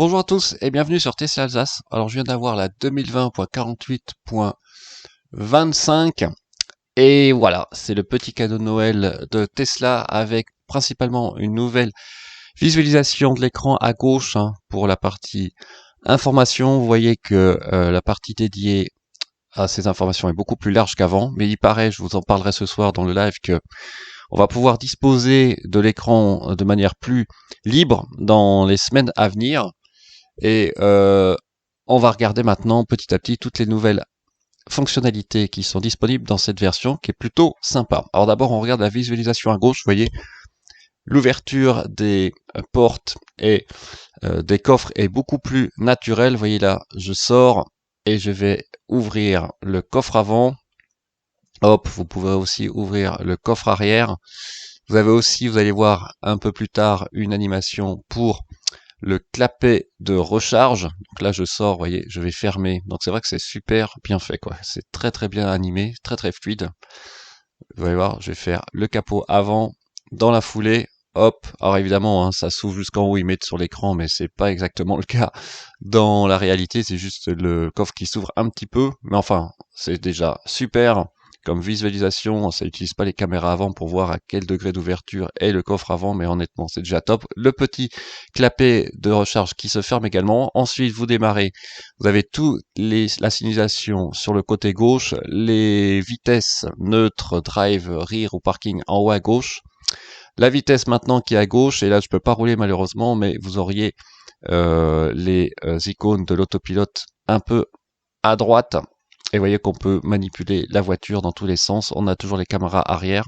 Bonjour à tous et bienvenue sur Tesla Alsace. Alors je viens d'avoir la 2020.48.25 et voilà, c'est le petit cadeau de Noël de Tesla avec principalement une nouvelle visualisation de l'écran à gauche pour la partie information. Vous voyez que la partie dédiée à ces informations est beaucoup plus large qu'avant, mais il paraît, je vous en parlerai ce soir dans le live, que on va pouvoir disposer de l'écran de manière plus libre dans les semaines à venir. Et on va regarder maintenant petit à petit toutes les nouvelles fonctionnalités qui sont disponibles dans cette version qui est plutôt sympa. Alors d'abord on regarde la visualisation à gauche, vous voyez l'ouverture des portes et des coffres est beaucoup plus naturelle. Vous voyez là, je sors et je vais ouvrir le coffre avant. Hop, vous pouvez aussi ouvrir le coffre arrière. Vous avez aussi, vous allez voir un peu plus tard, une animation pour le clapet de recharge. Donc là je sors, vous voyez, je vais fermer. Donc c'est vrai que c'est super bien fait, quoi. C'est très très bien animé, très très fluide. Vous allez voir, je vais faire le capot avant, dans la foulée, hop. Alors évidemment, ça s'ouvre jusqu'en haut, ils mettent sur l'écran, mais c'est pas exactement le cas dans la réalité. C'est juste le coffre qui s'ouvre un petit peu, mais enfin, c'est déjà super. Comme visualisation, ça n'utilise pas les caméras avant pour voir à quel degré d'ouverture est le coffre avant, mais honnêtement, c'est déjà top. Le petit clapet de recharge qui se ferme également. Ensuite, vous démarrez. Vous avez la signalisation sur le côté gauche, les vitesses neutres, drive, rear ou parking en haut à gauche. La vitesse maintenant qui est à gauche, et là je peux pas rouler malheureusement, mais vous auriez les icônes de l'autopilote un peu à droite. Et vous voyez qu'on peut manipuler la voiture dans tous les sens. On a toujours les caméras arrière.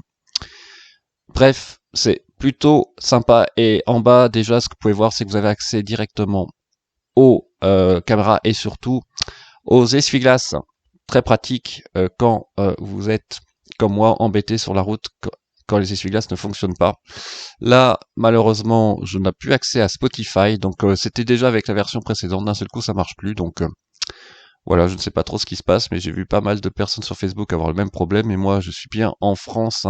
Bref, c'est plutôt sympa. Et en bas, déjà, ce que vous pouvez voir, c'est que vous avez accès directement aux caméras et surtout aux essuie-glaces. Très pratique quand vous êtes, comme moi, embêté sur la route quand les essuie-glaces ne fonctionnent pas. Là, malheureusement, je n'ai plus accès à Spotify. Donc, c'était déjà avec la version précédente. D'un seul coup, ça marche plus. Donc, voilà, je ne sais pas trop ce qui se passe, mais j'ai vu pas mal de personnes sur Facebook avoir le même problème, et moi je suis bien en France,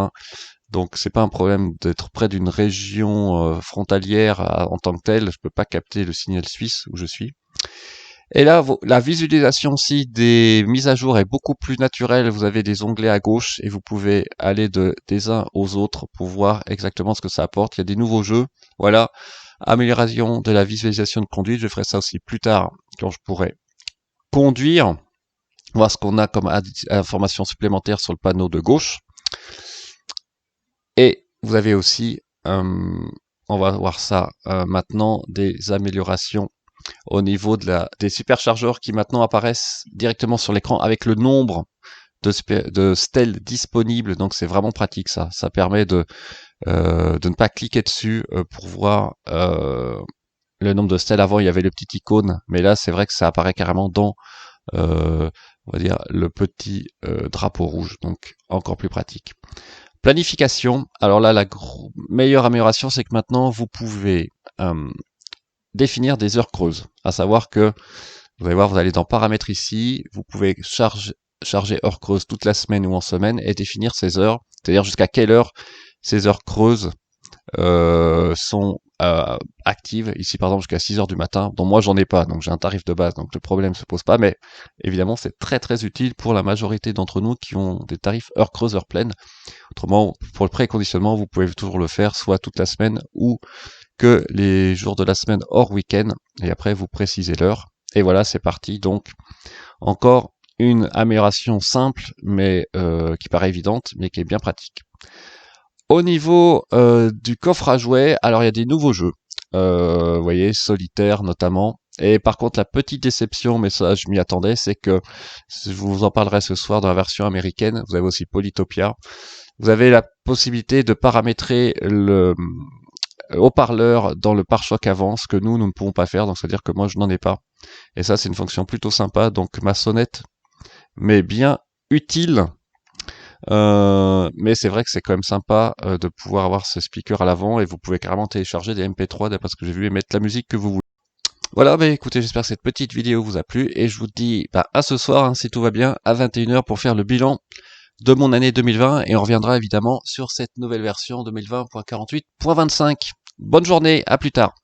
donc c'est pas un problème d'être près d'une région frontalière en tant que telle, je peux pas capter le signal suisse où je suis. Et là, la visualisation aussi des mises à jour est beaucoup plus naturelle, vous avez des onglets à gauche, et vous pouvez aller des uns aux autres pour voir exactement ce que ça apporte. Il y a des nouveaux jeux, voilà, amélioration de la visualisation de conduite, je ferai ça aussi plus tard, quand je pourrai conduire, voir ce qu'on a comme information supplémentaire sur le panneau de gauche. Et vous avez aussi, on va voir ça maintenant, des améliorations au niveau des superchargeurs qui maintenant apparaissent directement sur l'écran avec le nombre de stèles disponibles. Donc c'est vraiment pratique ça. Ça permet de ne pas cliquer dessus pour voir le nombre de stèles. Avant il y avait le petit icône, mais là c'est vrai que ça apparaît carrément dans on va dire le petit drapeau rouge, donc encore plus pratique. Planification, alors là la meilleure amélioration c'est que maintenant vous pouvez définir des heures creuses, à savoir que vous allez voir, vous allez dans paramètres ici, vous pouvez charger heures creuses toute la semaine ou en semaine et définir ces heures, c'est-à-dire jusqu'à quelle heure ces heures creuses sont actives, ici par exemple jusqu'à 6 heures du matin, dont moi j'en ai pas, donc j'ai un tarif de base, donc le problème se pose pas, mais évidemment c'est très très utile pour la majorité d'entre nous qui ont des tarifs heure creuse, heure pleine. Autrement, pour le préconditionnement, vous pouvez toujours le faire soit toute la semaine ou que les jours de la semaine hors week-end, et après vous précisez l'heure, et voilà c'est parti. Donc encore une amélioration simple, mais qui paraît évidente, mais qui est bien pratique. Au niveau du coffre à jouets, alors il y a des nouveaux jeux, vous voyez, solitaire notamment. Et par contre, la petite déception, mais ça je m'y attendais, c'est que, je vous en parlerai ce soir dans la version américaine, vous avez aussi Polytopia. Vous avez la possibilité de paramétrer le haut-parleur dans le pare-choc avant, ce que nous ne pouvons pas faire, donc c'est-à-dire que moi je n'en ai pas. Et ça c'est une fonction plutôt sympa, donc ma sonnette m'est bien utile. Mais c'est vrai que c'est quand même sympa de pouvoir avoir ce speaker à l'avant et vous pouvez carrément télécharger des MP3 d'après ce que j'ai vu et mettre la musique que vous voulez. Voilà, bah écoutez, j'espère que cette petite vidéo vous a plu et je vous dis à ce soir, si tout va bien, à 21 h pour faire le bilan de mon année 2020 et on reviendra évidemment sur cette nouvelle version 2020.48.25. Bonne journée, à plus tard.